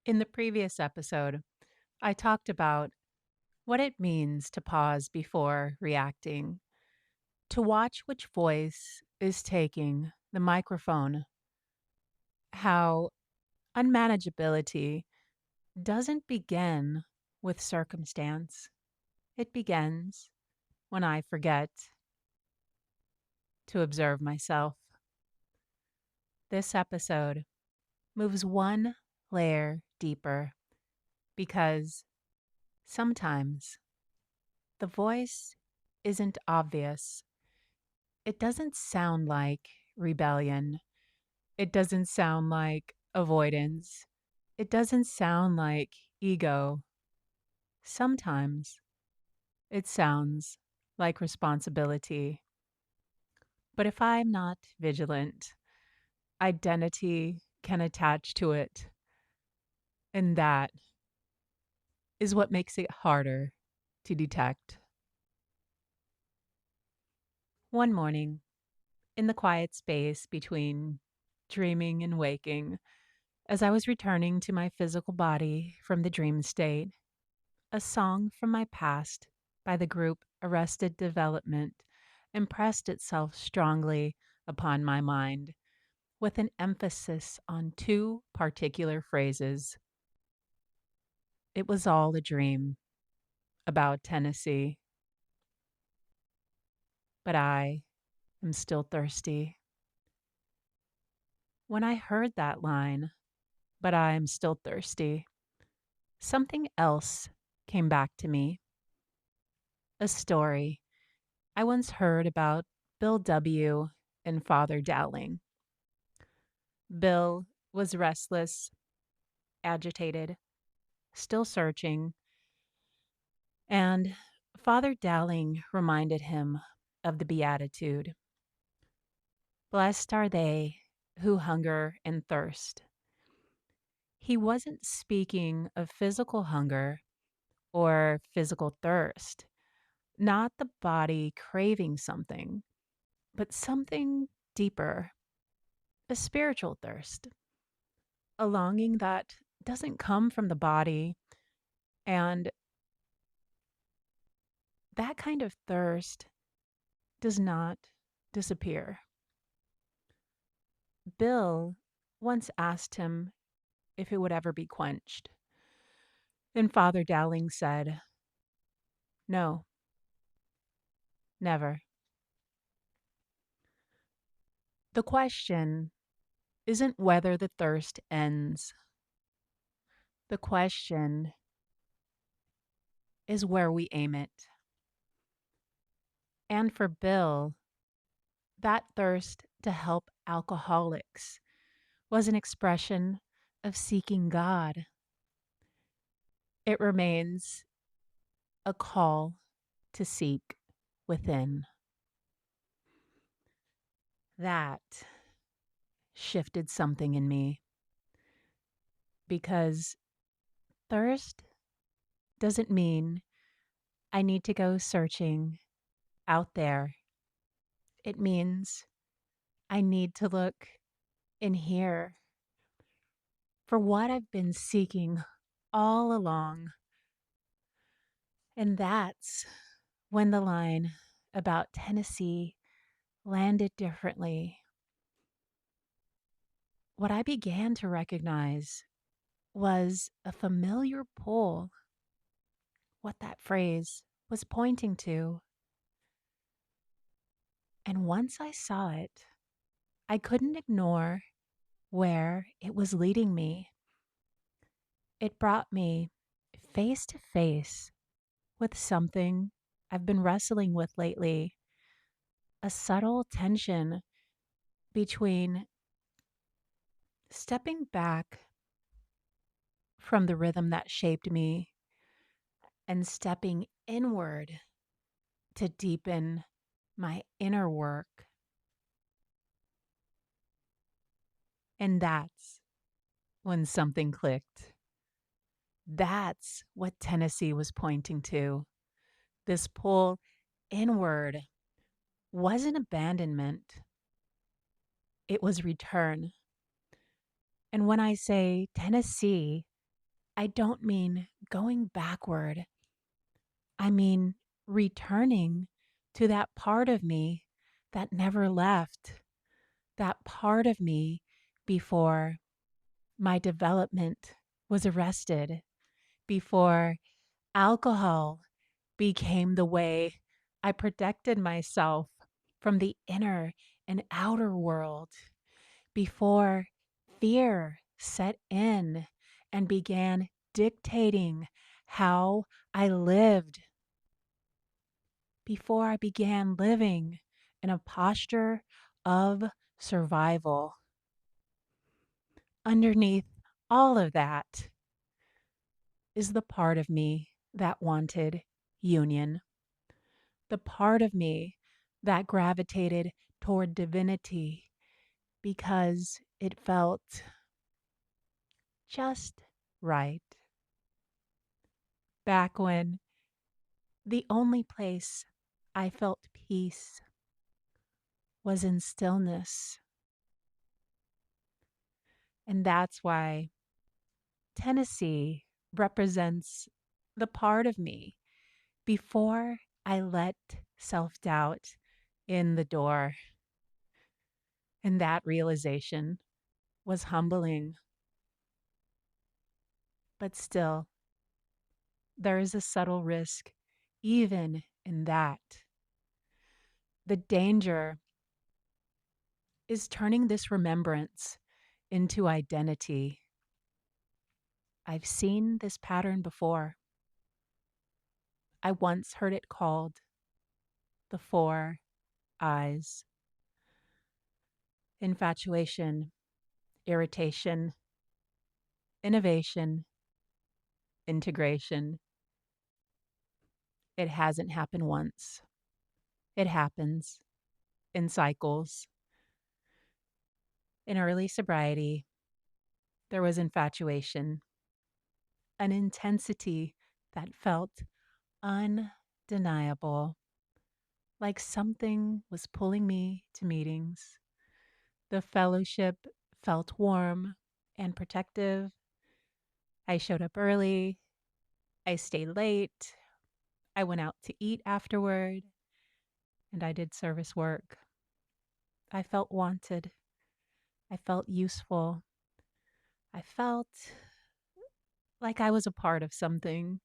In the previous episode, I talked about what it means to pause before reacting, to watch which voice is taking the microphone, how unmanageability doesn't begin with circumstance. It begins when I forget to observe myself. This episode moves one layer deeper because sometimes the voice isn't obvious. It doesn't sound like rebellion. It doesn't sound like avoidance. It doesn't sound like ego. Sometimes it sounds like responsibility. But if I'm not vigilant, identity can attach to it. And that is what makes it harder to detect. One morning, in the quiet space between dreaming and waking, as I was returning to my physical body from the dream state, a song from my past by the group Arrested Development impressed itself strongly upon my mind, with an emphasis on two particular phrases. It was all a dream about Tennessee, but I am still thirsty. When I heard that line, but I am still thirsty, something else came back to me. A story I once heard about Bill W. and Father Dowling. Bill was restless, agitated, still searching, and Father Dowling reminded him of the Beatitude. Blessed are they who hunger and thirst. He wasn't speaking of physical hunger or physical thirst, not the body craving something, but something deeper, a spiritual thirst, a longing that doesn't come from the body. And that kind of thirst does not disappear. Bill once asked him if it would ever be quenched. And Father Dowling said, "No, never." The question isn't whether the thirst ends. The question is where we aim it. And for Bill, that thirst to help alcoholics was an expression of seeking God. It remains a call to seek within. That shifted something in me because thirst doesn't mean I need to go searching out there. It means I need to look in here for what I've been seeking all along. And that's when the line about Tennessee landed differently. What I began to recognize was a familiar pull, what that phrase was pointing to. And once I saw it, I couldn't ignore where it was leading me. It brought me face to face with something I've been wrestling with lately, a subtle tension between stepping back from the rhythm that shaped me and stepping inward to deepen my inner work. And that's when something clicked. That's what Tennessee was pointing to. This pull inward wasn't abandonment, it was return. And when I say Tennessee, I don't mean going backward. I mean returning to that part of me that never left, that part of me before my development was arrested, before alcohol became the way I protected myself from the inner and outer world, before fear set in and began dictating how I lived, before I began living in a posture of survival. Underneath all of that is the part of me that wanted union, the part of me that gravitated toward divinity because it felt just right. Back when the only place I felt peace was in stillness. And that's why Tennessee represents the part of me before I let self doubt in the door. And that realization was humbling. But still, there is a subtle risk even in that. The danger is turning this remembrance into identity. I've seen this pattern before. I once heard it called the four eyes: infatuation, irritation, innovation, integration. It hasn't happened once, it happens in cycles. In early sobriety, there was infatuation, an intensity that felt undeniable, like something was pulling me to meetings. The fellowship felt warm and protective. I showed up early, I stayed late, I went out to eat afterward, and I did service work. I felt wanted, I felt useful, I felt like I was a part of something,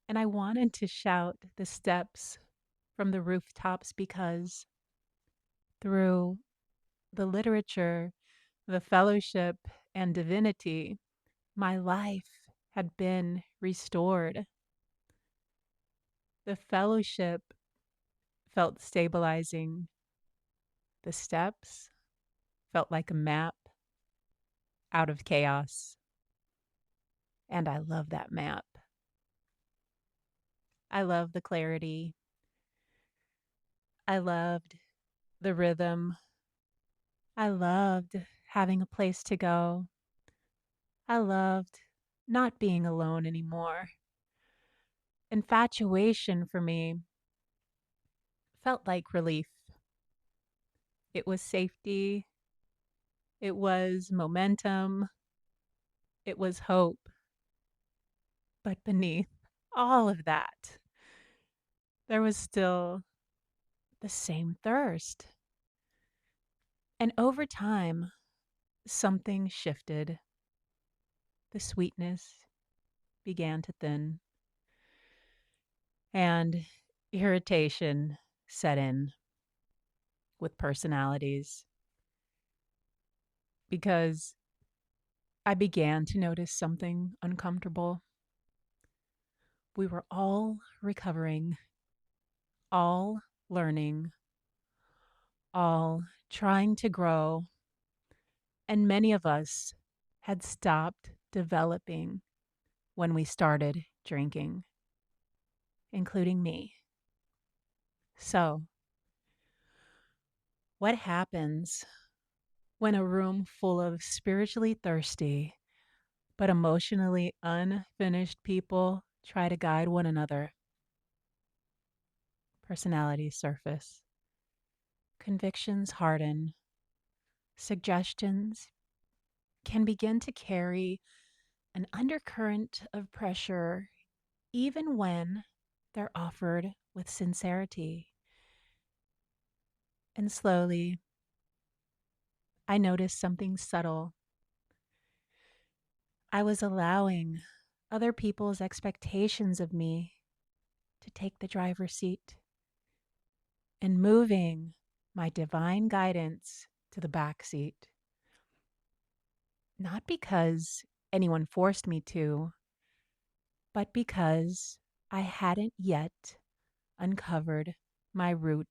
and I wanted to shout the steps from the rooftops because through the literature, the fellowship, and divinity, my life had been restored. The fellowship felt stabilizing. The steps felt like a map out of chaos. And I love that map. I love the clarity. I loved the rhythm. I loved having a place to go. I loved not being alone anymore. Infatuation for me felt like relief. It was safety. It was momentum. It was hope. But beneath all of that, there was still the same thirst. And over time, something shifted. The sweetness began to thin, and irritation set in with personalities because I began to notice something uncomfortable. We were all recovering, all learning, all trying to grow, and many of us had stopped developing when we started drinking, including me. So, what happens when a room full of spiritually thirsty but emotionally unfinished people try to guide one another? Personalities surface, convictions harden, suggestions can begin to carry an undercurrent of pressure, even when they're offered with sincerity. And slowly, I noticed something subtle. I was allowing other people's expectations of me to take the driver's seat and moving my divine guidance to the back seat. Not because anyone forced me to, but because I hadn't yet uncovered my root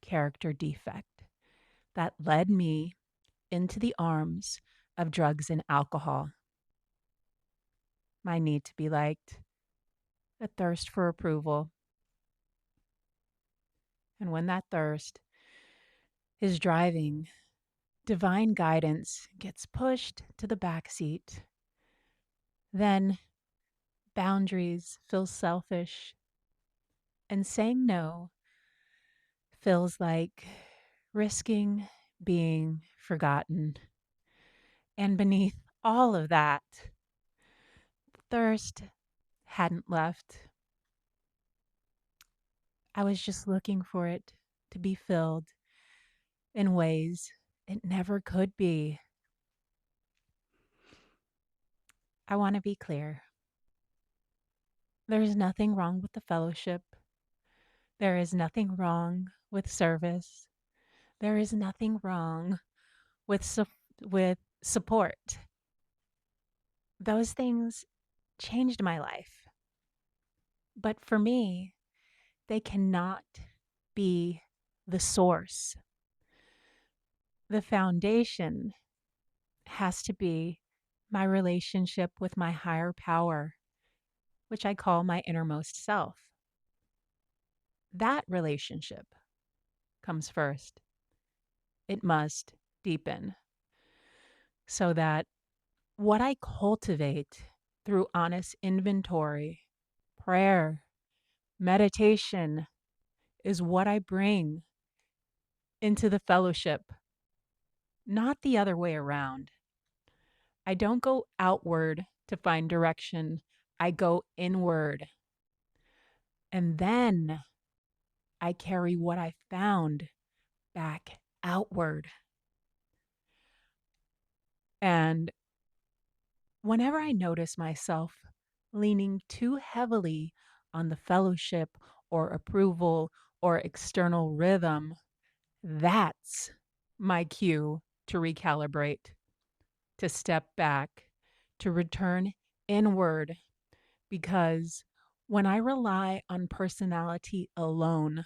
character defect that led me into the arms of drugs and alcohol. My need to be liked, a thirst for approval. And when that thirst is driving, divine guidance gets pushed to the back seat. Then boundaries feel selfish, and saying no feels like risking being forgotten. And beneath all of that, thirst hadn't left. I was just looking for it to be filled in ways it never could be. I want to be clear. There is nothing wrong with the fellowship. There is nothing wrong with service. There is nothing wrong with with support. Those things changed my life. But for me, they cannot be the source. The foundation has to be my relationship with my higher power, which I call my innermost self. That relationship comes first. It must deepen so that what I cultivate through honest inventory, prayer, meditation is what I bring into the fellowship, not the other way around. I don't go outward to find direction, I go inward. And then I carry what I found back outward. And whenever I notice myself leaning too heavily on the fellowship or approval or external rhythm, that's my cue to recalibrate, to step back, to return inward. Because when I rely on personality alone,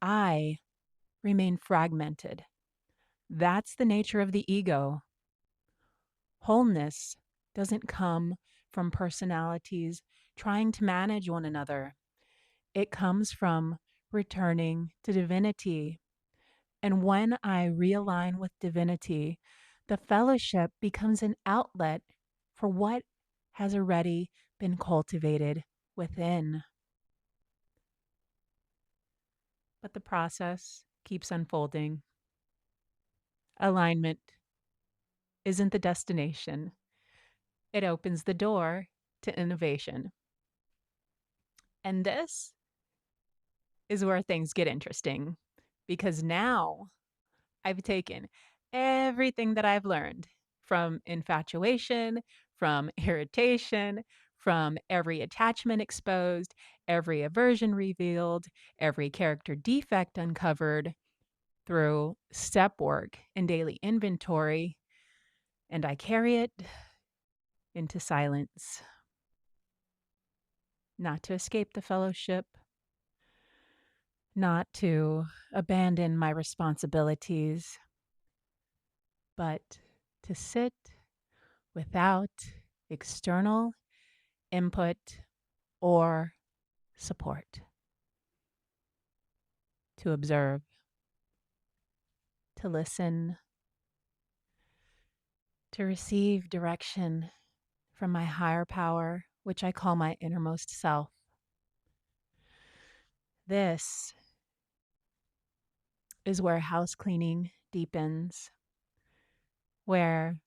I remain fragmented. That's the nature of the ego. Wholeness doesn't come from personalities trying to manage one another. It comes from returning to divinity. And when I realign with divinity, the fellowship becomes an outlet for what has already been cultivated within. But the process keeps unfolding. Alignment isn't the destination, it opens the door to innovation. And this is where things get interesting because now I've taken everything that I've learned from infatuation, from irritation, from every attachment exposed, every aversion revealed, every character defect uncovered through step work and daily inventory, and I carry it into silence, not to escape the fellowship, not to abandon my responsibilities, but to sit without external input or support, to observe, to listen, to receive direction from my higher power, which I call my innermost self. This is where house cleaning deepens, where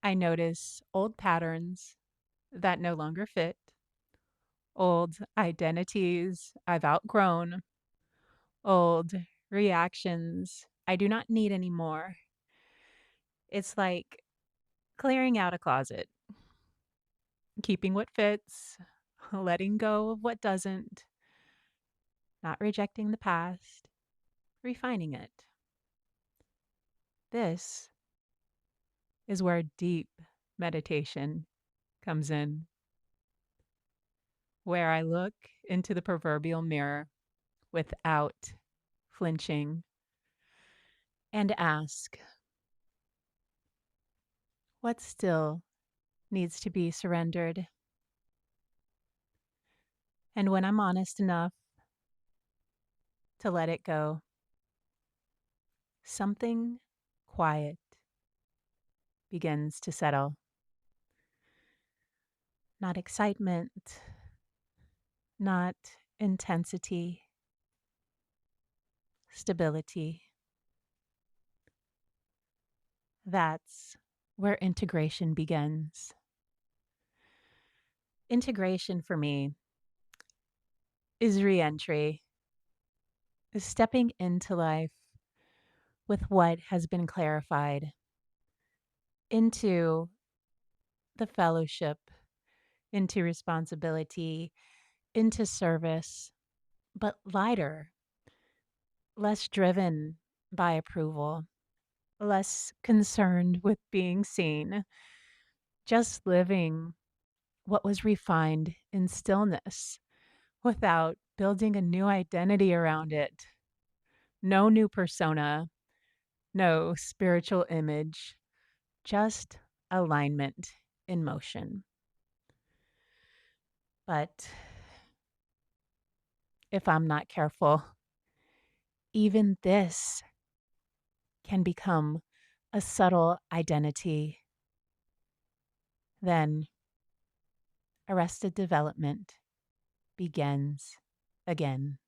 I notice old patterns that no longer fit, old identities I've outgrown, old reactions I do not need anymore. It's like clearing out a closet, keeping what fits, letting go of what doesn't, not rejecting the past, refining it. This is where deep meditation comes in, where I look into the proverbial mirror without flinching and ask, what still needs to be surrendered? And when I'm honest enough to let it go, something quiet begins to settle. Not excitement, not intensity, stability. That's where integration begins. Integration for me is reentry, is stepping into life with what has been clarified, into the fellowship, into responsibility, into service, but lighter, less driven by approval, less concerned with being seen, just living what was refined in stillness without building a new identity around it. No new persona, no spiritual image, just alignment in motion. But if I'm not careful, even this can become a subtle identity. Then arrested development begins again.